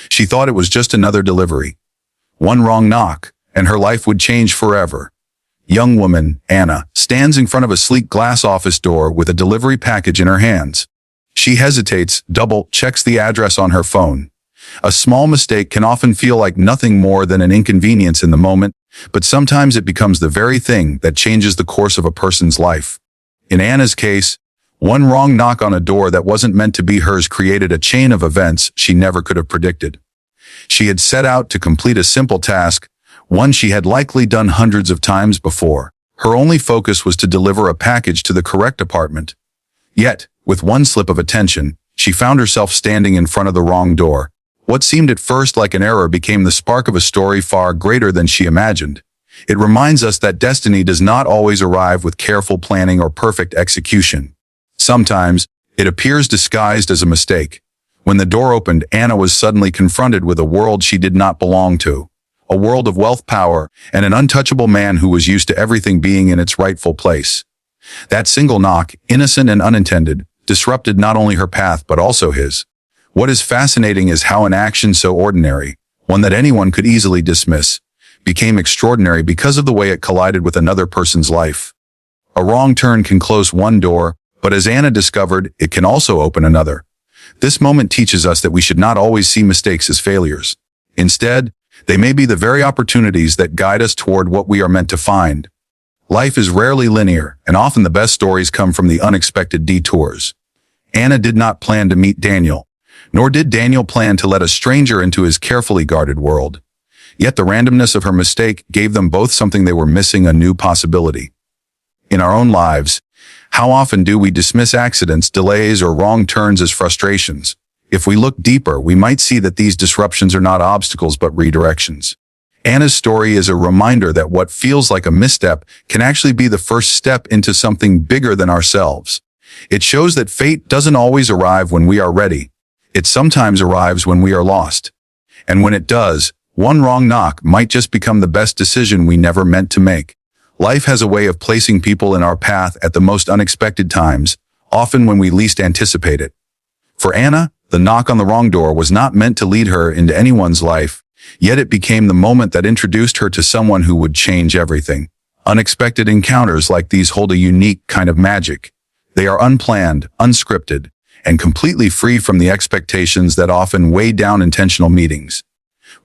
She thought it was just another delivery. One wrong knock, and her life would change forever. Young woman, Anna, stands in front of a sleek glass office door with a delivery package in her hands. She hesitates, double-checks the address on her phone. A small mistake can often feel like nothing more than an inconvenience in the moment, but sometimes it becomes the very thing that changes the course of a person's life. In Anna's case, one wrong knock on a door that wasn't meant to be hers created a chain of events she never could have predicted. She had set out to complete a simple task, one she had likely done hundreds of times before. Her only focus was to deliver a package to the correct apartment. Yet, with one slip of attention, she found herself standing in front of the wrong door. What seemed at first like an error became the spark of a story far greater than she imagined. It reminds us that destiny does not always arrive with careful planning or perfect execution. Sometimes, it appears disguised as a mistake. When the door opened, Anna was suddenly confronted with a world she did not belong to. A world of wealth, power, and an untouchable man who was used to everything being in its rightful place. That single knock, innocent and unintended, disrupted not only her path but also his. What is fascinating is how an action so ordinary, one that anyone could easily dismiss, became extraordinary because of the way it collided with another person's life. A wrong turn can close one door, but as Anna discovered, it can also open another. This moment teaches us that we should not always see mistakes as failures. Instead, they may be the very opportunities that guide us toward what we are meant to find. Life is rarely linear, and often the best stories come from the unexpected detours. Anna did not plan to meet Daniel, nor did Daniel plan to let a stranger into his carefully guarded world. Yet the randomness of her mistake gave them both something they were missing: a new possibility. In our own lives, how often do we dismiss accidents, delays, or wrong turns as frustrations? If we look deeper, we might see that these disruptions are not obstacles but redirections. Anna's story is a reminder that what feels like a misstep can actually be the first step into something bigger than ourselves. It shows that fate doesn't always arrive when we are ready. It sometimes arrives when we are lost. And when it does, one wrong knock might just become the best decision we never meant to make. Life has a way of placing people in our path at the most unexpected times, often when we least anticipate it. For Anna, the knock on the wrong door was not meant to lead her into anyone's life, yet it became the moment that introduced her to someone who would change everything. Unexpected encounters like these hold a unique kind of magic. They are unplanned, unscripted, and completely free from the expectations that often weigh down intentional meetings.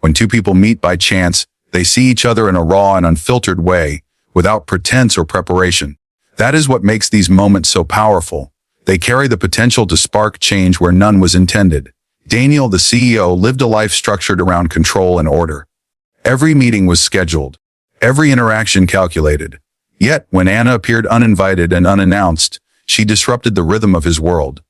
When two people meet by chance, they see each other in a raw and unfiltered way, without pretense or preparation. That is what makes these moments so powerful. They carry the potential to spark change where none was intended. Daniel, the CEO, lived a life structured around control and order. Every meeting was scheduled, every interaction calculated. Yet, when Anna appeared uninvited and unannounced, she disrupted the rhythm of his world.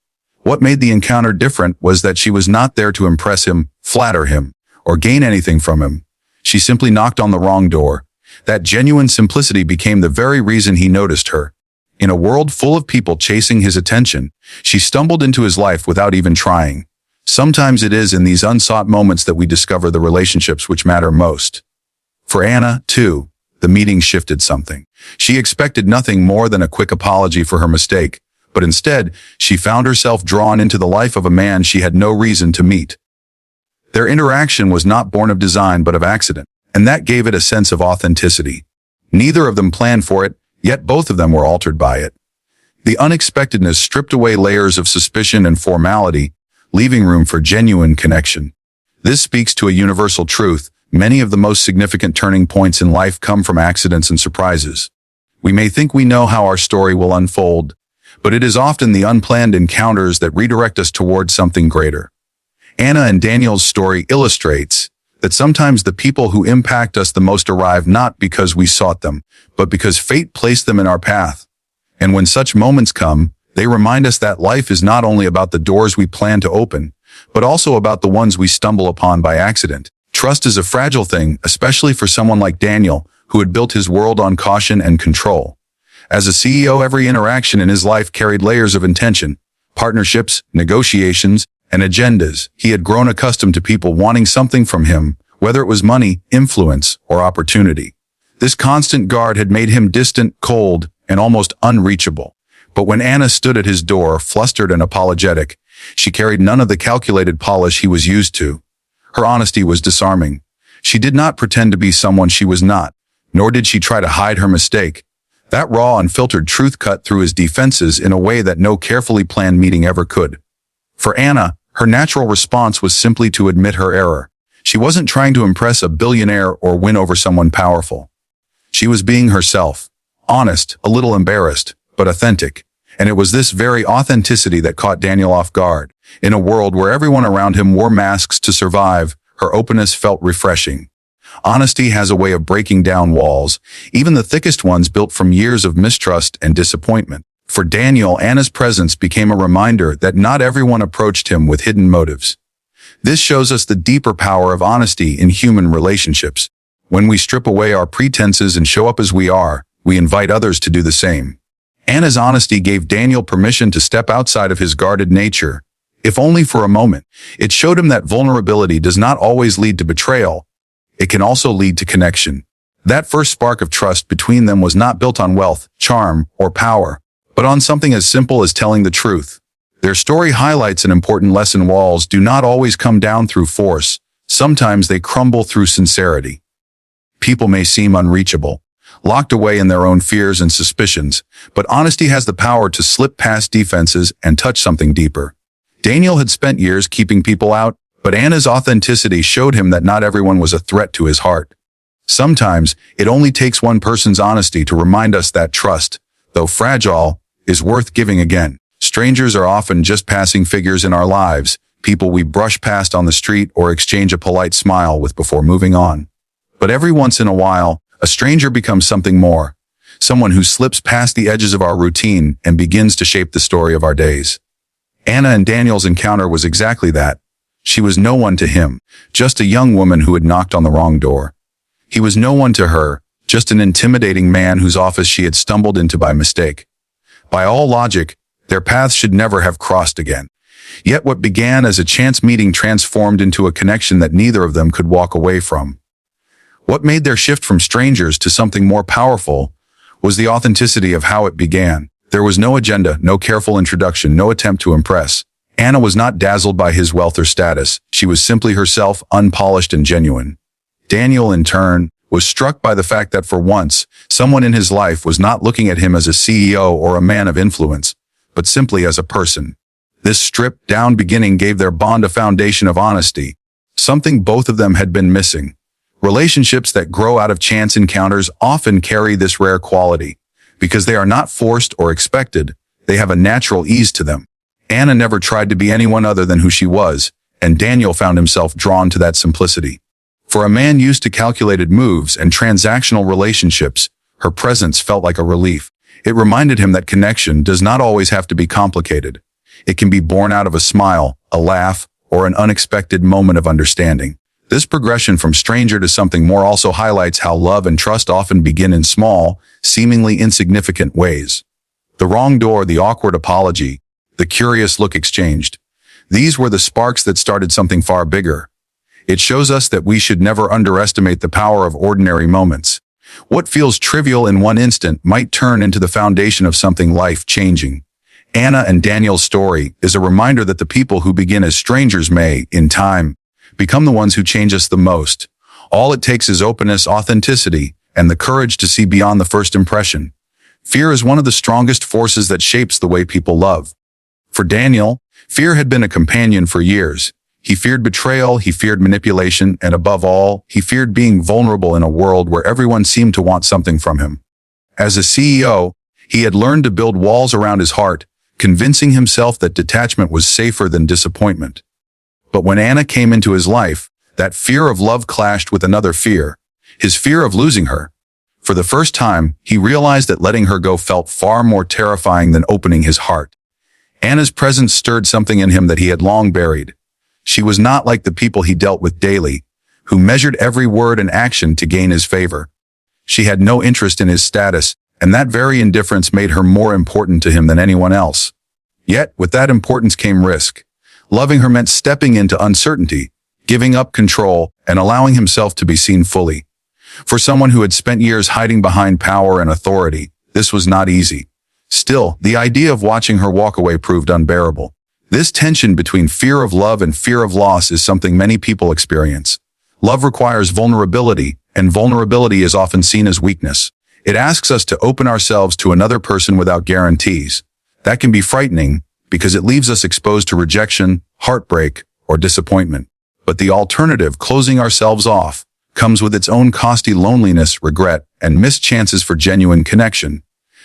What made the encounter different was that she was not there to impress him, flatter him, or gain anything from him. She simply knocked on the wrong door. That genuine simplicity became the very reason he noticed her. In a world full of people chasing his attention, she stumbled into his life without even trying. Sometimes it is in these unsought moments that we discover the relationships which matter most. For Anna, too, the meeting shifted something. She expected nothing more than a quick apology for her mistake, but instead, she found herself drawn into the life of a man she had no reason to meet. Their interaction was not born of design but of accident, and that gave it a sense of authenticity. Neither of them planned for it, yet both of them were altered by it. The unexpectedness stripped away layers of suspicion and formality, leaving room for genuine connection. This speaks to a universal truth. Many of the most significant turning points in life come from accidents and surprises. We may think we know how our story will unfold, but it is often the unplanned encounters that redirect us towards something greater. Anna and Daniel's story illustrates that sometimes the people who impact us the most arrive not because we sought them, but because fate placed them in our path. And when such moments come, they remind us that life is not only about the doors we plan to open, but also about the ones we stumble upon by accident. Trust is a fragile thing, especially for someone like Daniel, who had built his world on caution and control. As a CEO, every interaction in his life carried layers of intention, partnerships, negotiations, and agendas. He had grown accustomed to people wanting something from him, whether it was money, influence, or opportunity. This constant guard had made him distant, cold, and almost unreachable. But when Anna stood at his door, flustered and apologetic, she carried none of the calculated polish he was used to. Her honesty was disarming. She did not pretend to be someone she was not, nor did she try to hide her mistake. That raw, unfiltered truth cut through his defenses in a way that no carefully planned meeting ever could. For Anna, her natural response was simply to admit her error. She wasn't trying to impress a billionaire or win over someone powerful. She was being herself, honest, a little embarrassed, but authentic. And it was this very authenticity that caught Daniel off guard. In a world where everyone around him wore masks to survive, her openness felt refreshing. Honesty has a way of breaking down walls, even the thickest ones built from years of mistrust and disappointment. For Daniel, Anna's presence became a reminder that not everyone approached him with hidden motives. This shows us the deeper power of honesty in human relationships. When we strip away our pretenses and show up as we are, we invite others to do the same. Anna's honesty gave Daniel permission to step outside of his guarded nature, if only for a moment. It showed him that vulnerability does not always lead to betrayal. It can also lead to connection. That first spark of trust between them was not built on wealth, charm, or power, but on something as simple as telling the truth. Their story highlights an important lesson: walls do not always come down through force. Sometimes they crumble through sincerity. People may seem unreachable, locked away in their own fears and suspicions, but honesty has the power to slip past defenses and touch something deeper. Daniel had spent years keeping people out, but Anna's authenticity showed him that not everyone was a threat to his heart. Sometimes, it only takes one person's honesty to remind us that trust, though fragile, is worth giving again. Strangers are often just passing figures in our lives, people we brush past on the street or exchange a polite smile with before moving on. But every once in a while, a stranger becomes something more, someone who slips past the edges of our routine and begins to shape the story of our days. Anna and Daniel's encounter was exactly that. She was no one to him, just a young woman who had knocked on the wrong door. He was no one to her, just an intimidating man whose office she had stumbled into by mistake. By all logic, their paths should never have crossed again. Yet what began as a chance meeting transformed into a connection that neither of them could walk away from. What made their shift from strangers to something more powerful was the authenticity of how it began. There was no agenda, no careful introduction, no attempt to impress. Anna was not dazzled by his wealth or status. She was simply herself, unpolished and genuine. Daniel, in turn, was struck by the fact that for once, someone in his life was not looking at him as a CEO or a man of influence, but simply as a person. This stripped-down beginning gave their bond a foundation of honesty, something both of them had been missing. Relationships that grow out of chance encounters often carry this rare quality. Because they are not forced or expected, they have a natural ease to them. Anna never tried to be anyone other than who she was, and Daniel found himself drawn to that simplicity. For a man used to calculated moves and transactional relationships, her presence felt like a relief. It reminded him that connection does not always have to be complicated. It can be born out of a smile, a laugh, or an unexpected moment of understanding. This progression from stranger to something more also highlights how love and trust often begin in small, seemingly insignificant ways. The wrong door, the awkward apology, the curious look exchanged. These were the sparks that started something far bigger. It shows us that we should never underestimate the power of ordinary moments. What feels trivial in one instant might turn into the foundation of something life-changing. Anna and Daniel's story is a reminder that the people who begin as strangers may, in time, become the ones who change us the most. All it takes is openness, authenticity, and the courage to see beyond the first impression. Fear is one of the strongest forces that shapes the way people love. For Daniel, fear had been a companion for years. He feared betrayal, he feared manipulation, and above all, he feared being vulnerable in a world where everyone seemed to want something from him. As a CEO, he had learned to build walls around his heart, convincing himself that detachment was safer than disappointment. But when Anna came into his life, that fear of love clashed with another fear, his fear of losing her. For the first time, he realized that letting her go felt far more terrifying than opening his heart. Anna's presence stirred something in him that he had long buried. She was not like the people he dealt with daily, who measured every word and action to gain his favor. She had no interest in his status, and that very indifference made her more important to him than anyone else. Yet, with that importance came risk. Loving her meant stepping into uncertainty, giving up control, and allowing himself to be seen fully. For someone who had spent years hiding behind power and authority, this was not easy. Still, the idea of watching her walk away proved unbearable. This tension between fear of love and fear of loss is something many people experience. Love requires vulnerability, and vulnerability is often seen as weakness. It asks us to open ourselves to another person without guarantees. That can be frightening because it leaves us exposed to rejection, heartbreak, or disappointment. But the alternative, closing ourselves off, comes with its own costly loneliness, regret, and missed chances for genuine connection.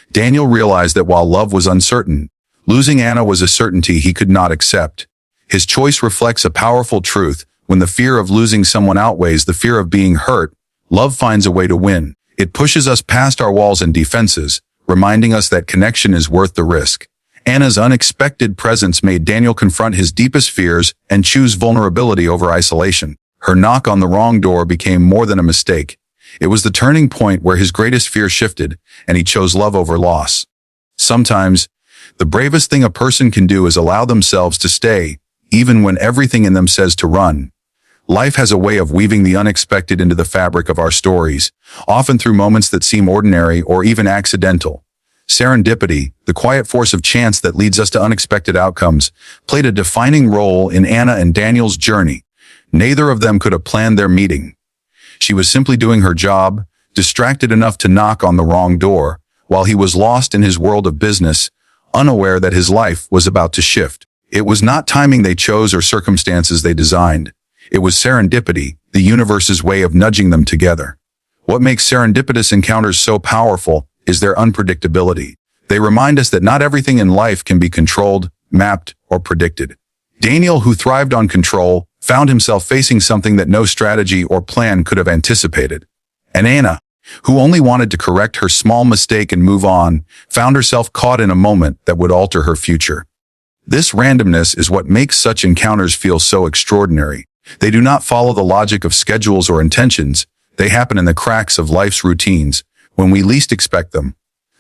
Daniel realized that while love was uncertain, losing Anna was a certainty he could not accept. His choice reflects a powerful truth. When the fear of losing someone outweighs the fear of being hurt, love finds a way to win. It pushes us past our walls and defenses, reminding us that connection is worth the risk. Anna's unexpected presence made Daniel confront his deepest fears and choose vulnerability over isolation. Her knock on the wrong door became more than a mistake. It was the turning point where his greatest fear shifted, and he chose love over loss. Sometimes, the bravest thing a person can do is allow themselves to stay, even when everything in them says to run. Life has a way of weaving the unexpected into the fabric of our stories, often through moments that seem ordinary or even accidental. Serendipity, the quiet force of chance that leads us to unexpected outcomes, played a defining role in Anna and Daniel's journey. Neither of them could have planned their meeting. She was simply doing her job, distracted enough to knock on the wrong door, while he was lost in his world of business, unaware that his life was about to shift. It was not timing they chose or circumstances they designed. It was serendipity, the universe's way of nudging them together. What makes serendipitous encounters so powerful is their unpredictability. They remind us that not everything in life can be controlled, mapped, or predicted. Daniel, who thrived on control, found himself facing something that no strategy or plan could have anticipated. And Anna, who only wanted to correct her small mistake and move on, found herself caught in a moment that would alter her future. This randomness is what makes such encounters feel so extraordinary. They do not follow the logic of schedules or intentions. They happen in the cracks of life's routines, when we least expect them.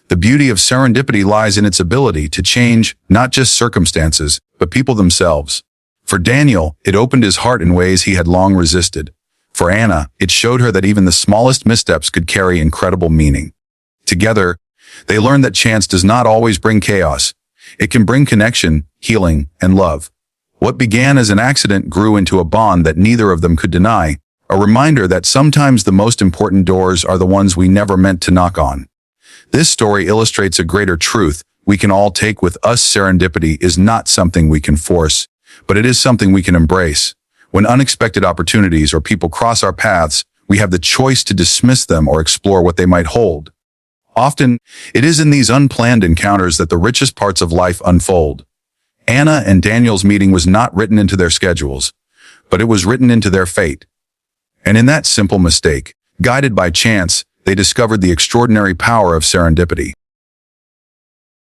The beauty of serendipity lies in its ability to change not just circumstances, but people themselves. For Daniel, it opened his heart in ways he had long resisted. For Anna, it showed her that even the smallest missteps could carry incredible meaning. Together, they learned that chance does not always bring chaos. It can bring connection, healing, and love. What began as an accident grew into a bond that neither of them could deny, a reminder that sometimes the most important doors are the ones we never meant to knock on. This story illustrates a greater truth we can all take with us. Serendipity is not something we can force, but it is something we can embrace. When unexpected opportunities or people cross our paths, we have the choice to dismiss them or explore what they might hold. Often, it is in these unplanned encounters that the richest parts of life unfold. Anna and Daniel's meeting was not written into their schedules, but it was written into their fate. And in that simple mistake, guided by chance, they discovered the extraordinary power of serendipity.